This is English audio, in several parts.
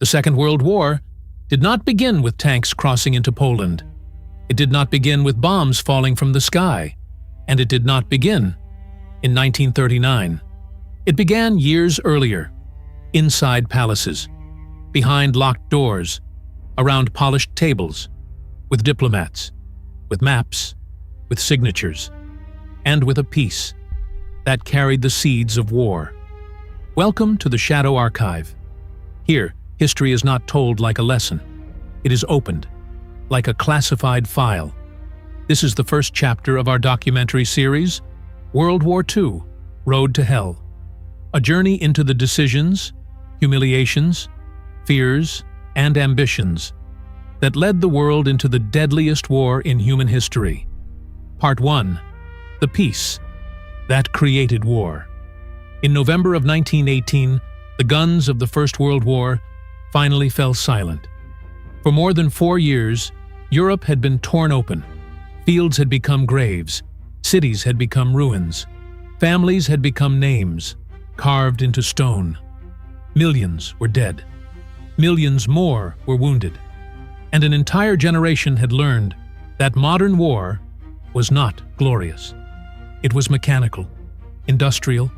The Second World War did not begin with tanks crossing into Poland. It did not begin with bombs falling from the sky. And it did not begin in 1939. It began years earlier, inside palaces, behind locked doors, around polished tables, with diplomats, with maps, with signatures, and with a peace that carried the seeds of war. Welcome to the Shadow Archive. Here, history is not told like a lesson. It is opened, like a classified file. This is the first chapter of our documentary series, World War II, Road to Hell. A journey into the decisions, humiliations, fears, and ambitions that led the world into the deadliest war in human history. Part 1. The Peace that created war. In November of 1918, the guns of the First World War finally fell silent. For more than 4 years, Europe had been torn open. Fields had become graves. Cities had become ruins. Families had become names, carved into stone. Millions were dead. Millions more were wounded. And an entire generation had learned that modern war was not glorious. It was mechanical, industrial,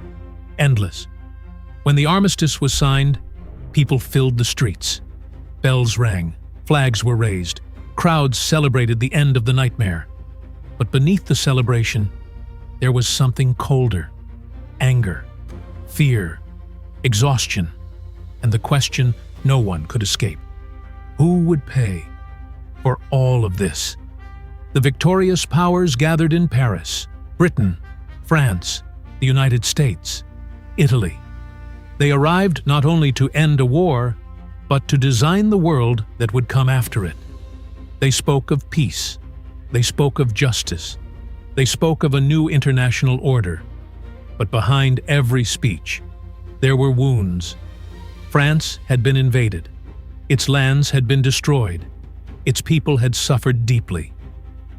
endless. When the armistice was signed, people filled the streets. Bells rang, flags were raised, crowds celebrated the end of the nightmare. But beneath the celebration, there was something colder: anger, fear, exhaustion, and the question no one could escape. Who would pay for all of this? The victorious powers gathered in Paris: Britain, France, the United States, Italy. They arrived not only to end a war, but to design the world that would come after it. They spoke of peace. They spoke of justice. They spoke of a new international order. But behind every speech, there were wounds. France had been invaded. Its lands had been destroyed. Its people had suffered deeply.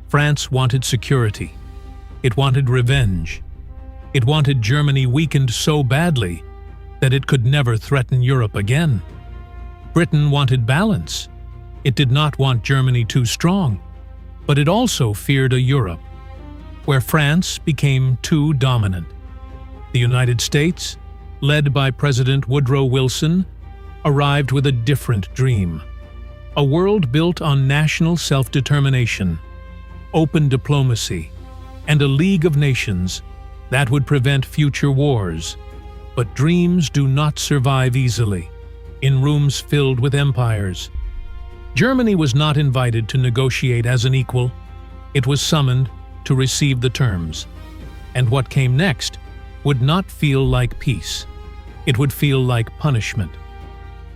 France wanted security. It wanted revenge. It wanted Germany weakened so badly that it could never threaten Europe again. Britain wanted balance. It did not want Germany too strong, but it also feared a Europe where France became too dominant. The United States, led by President Woodrow Wilson, arrived with a different dream: a world built on national self-determination, open diplomacy, and a League of Nations that would prevent future wars. But dreams do not survive easily in rooms filled with empires. Germany was not invited to negotiate as an equal. It was summoned to receive the terms. And what came next would not feel like peace. It would feel like punishment.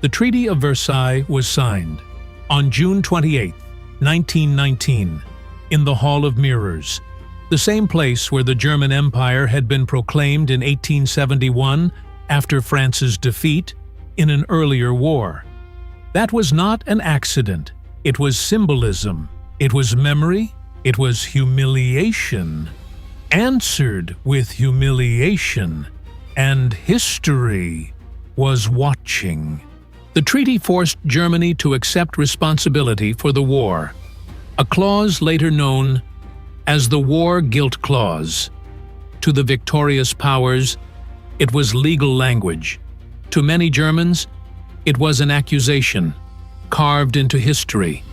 The Treaty of Versailles was signed on June 28, 1919, in the Hall of Mirrors, the same place where the German Empire had been proclaimed in 1871 after France's defeat in an earlier war. That was not an accident. It was symbolism. It was memory. It was humiliation, answered with humiliation, and history was watching. The treaty forced Germany to accept responsibility for the war, a clause later known as the War Guilt Clause. To the victorious powers, it was legal language. To many Germans, it was an accusation, carved into history.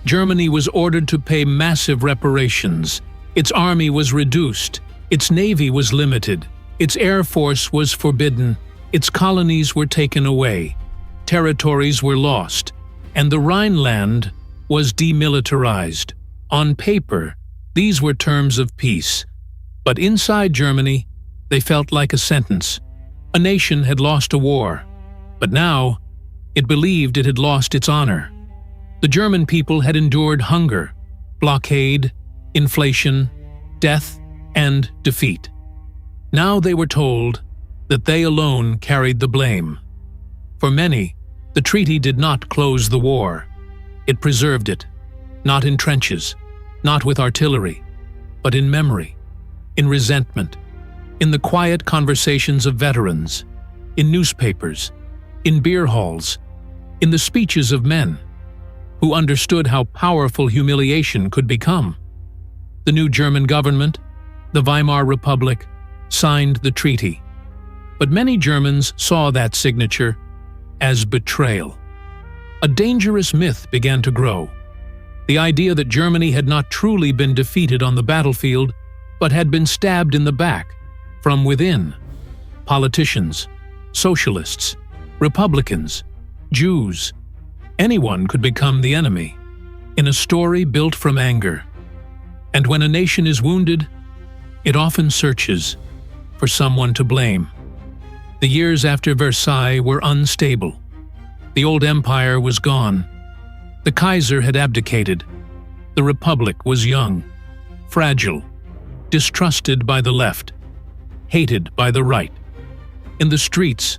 Germany was ordered to pay massive reparations. Its army was reduced. Its navy was limited. Its air force was forbidden. Its colonies were taken away. Territories were lost. And the Rhineland was demilitarized. On paper, these were terms of peace. But inside Germany, they felt like a sentence. A nation had lost a war. But now, it believed it had lost its honor. The German people had endured hunger, blockade, inflation, death, and defeat. Now they were told that they alone carried the blame. For many, the treaty did not close the war. It preserved it, not in trenches, not with artillery, but in memory, in resentment, in the quiet conversations of veterans, in newspapers, in beer halls, in the speeches of men who understood how powerful humiliation could become. The new German government, the Weimar Republic, signed the treaty. But many Germans saw that signature as betrayal. A dangerous myth began to grow. The idea that Germany had not truly been defeated on the battlefield, but had been stabbed in the back, from within. Politicians, socialists, Republicans, Jews, anyone could become the enemy, in a story built from anger. And when a nation is wounded, it often searches for someone to blame. The years after Versailles were unstable. The old empire was gone. The Kaiser had abdicated. The Republic was young, fragile, distrusted by the left, hated by the right. In the streets,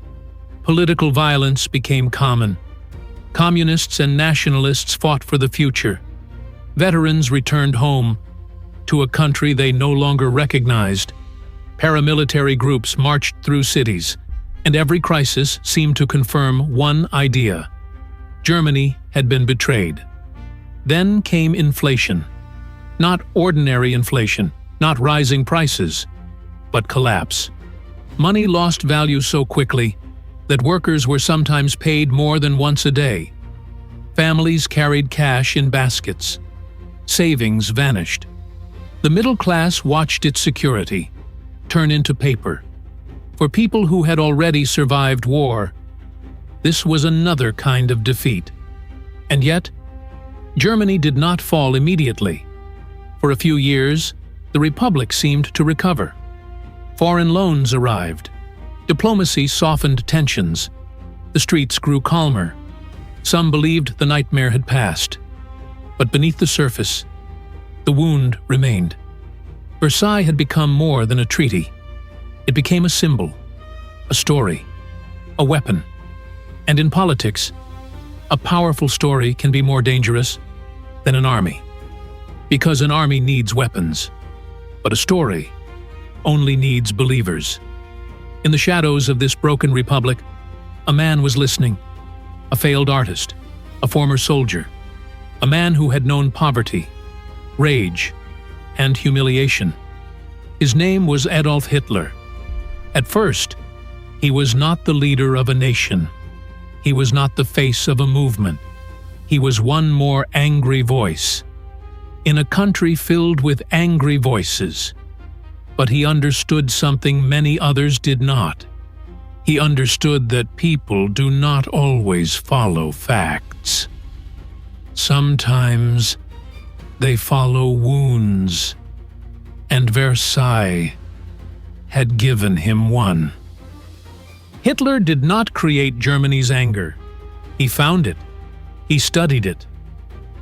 political violence became common. Communists and nationalists fought for the future. Veterans returned home to a country they no longer recognized. Paramilitary groups marched through cities, and every crisis seemed to confirm one idea: Germany had been betrayed. Then came inflation. Not ordinary inflation, not rising prices, but collapse. Money lost value so quickly that workers were sometimes paid more than once a day. Families carried cash in baskets. Savings vanished. The middle class watched its security turn into paper. For people who had already survived war, this was another kind of defeat. And yet, Germany did not fall immediately. For a few years, the Republic seemed to recover. Foreign loans arrived. Diplomacy softened tensions. The streets grew calmer. Some believed the nightmare had passed. But beneath the surface, the wound remained. Versailles had become more than a treaty. It became a symbol, a story, a weapon. And in politics, a powerful story can be more dangerous than an army. Because an army needs weapons, but a story only needs believers. In the shadows of this broken republic, a man was listening, a failed artist, a former soldier, a man who had known poverty, rage, and humiliation. His name was Adolf Hitler. At first, he was not the leader of a nation. He was not the face of a movement. He was one more angry voice in a country filled with angry voices. But he understood something many others did not. He understood that people do not always follow facts. Sometimes they follow wounds, and Versailles had given him one. Hitler did not create Germany's anger. He found it. He studied it.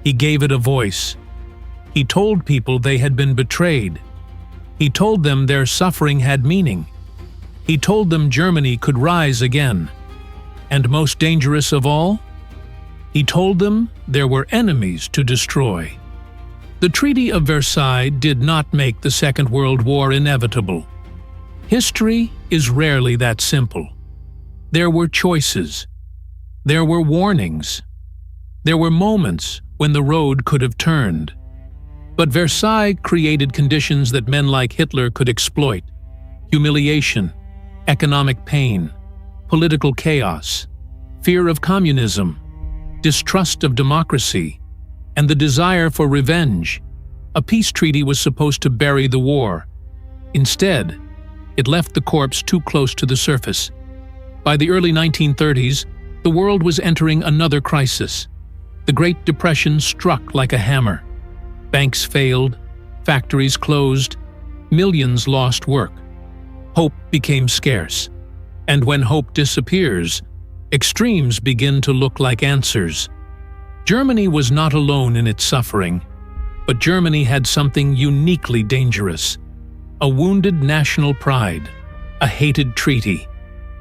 He gave it a voice. He told people they had been betrayed. He told them their suffering had meaning. He told them Germany could rise again. And most dangerous of all, he told them there were enemies to destroy. The Treaty of Versailles did not make the Second World War inevitable. History is rarely that simple. There were choices. There were warnings. There were moments when the road could have turned. But Versailles created conditions that men like Hitler could exploit: humiliation, economic pain, political chaos, fear of communism, distrust of democracy, and the desire for revenge. A peace treaty was supposed to bury the war. Instead, it left the corpse too close to the surface. By the early 1930s, the world was entering another crisis. The Great Depression struck like a hammer. Banks failed, factories closed, millions lost work. Hope became scarce. And when hope disappears, extremes begin to look like answers. Germany was not alone in its suffering, but Germany had something uniquely dangerous: a wounded national pride, a hated treaty,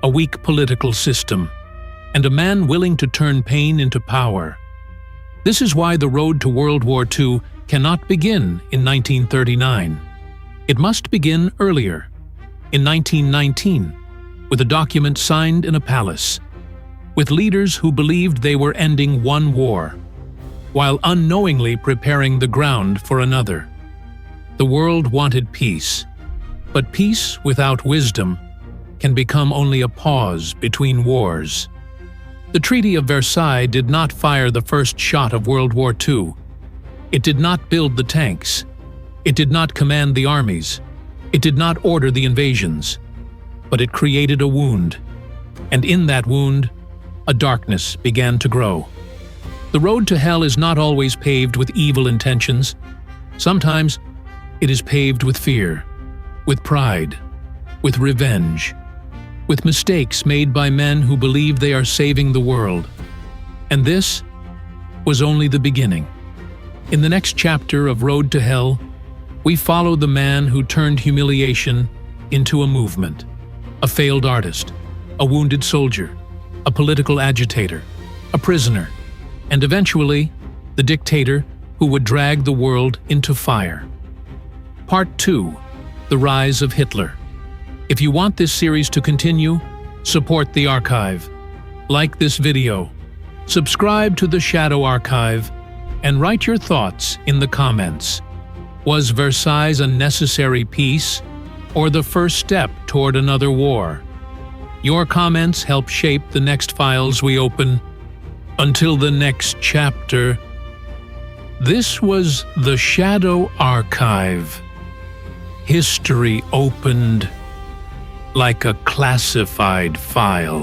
a weak political system, and a man willing to turn pain into power. This is why the road to World War II cannot begin in 1939. It must begin earlier, in 1919, with a document signed in a palace. with leaders who believed they were ending one war, while unknowingly preparing the ground for another. The world wanted peace, but peace without wisdom can become only a pause between wars. The Treaty of Versailles did not fire the first shot of World War II. It did not build the tanks. It did not command the armies. It did not order the invasions. But it created a wound, and in that wound, a darkness began to grow. The road to hell is not always paved with evil intentions. Sometimes it is paved with fear, with pride, with revenge, with mistakes made by men who believe they are saving the world. And this was only the beginning. In the next chapter of Road to Hell, we follow the man who turned humiliation into a movement, a failed artist, a wounded soldier, a political agitator, a prisoner, and eventually the dictator who would drag the world into fire. Part 2: The Rise of Hitler. If you want this series to continue, support the archive. Like this video, subscribe to the Shadow Archive, and write your thoughts in the comments. Was Versailles a necessary peace, or the first step toward another war? Your comments help shape the next files we open. Until the next chapter, this was the Shadow Archive. History opened like a classified file.